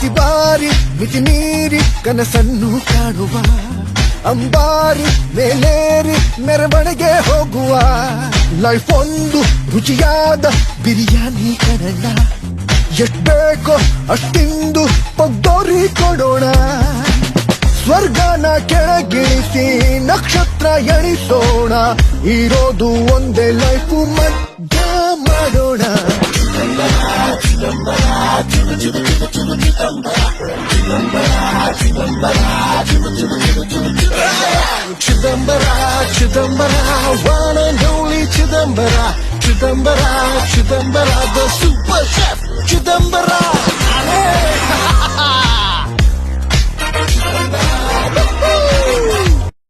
ಪ್ರತಿ ಬಾರಿ ಮಿತಿ ಮೀರಿ ಕನಸನ್ನು ಕಾಣುವ ಅಂಬಾರಿ ಮೇಲೇರಿ ಮೆರವಣಿಗೆ ಹೋಗುವ ಲೈಫ್ ಒಂದು ರುಚಿಯಾದ ಬಿರಿಯಾನಿ ಕಣಣ್ಣ ಎಷ್ಟ್ ಬೇಕೋ ಅಷ್ಟಿಂದು ಪಗ್ದೋರಿ ಕೊಡೋಣ ಸ್ವರ್ಗನ ಕೆಳಗಿಳಿಸಿ ನಕ್ಷತ್ರ ಎಣಿಸೋಣ ಇರೋದು ಒಂದೇ ಲೈಫು ಮಜಾ ಮಾಡೋಣ Chidambara Chidambara one and only Chidambara Chidambara Chidambara the super chef Chidambara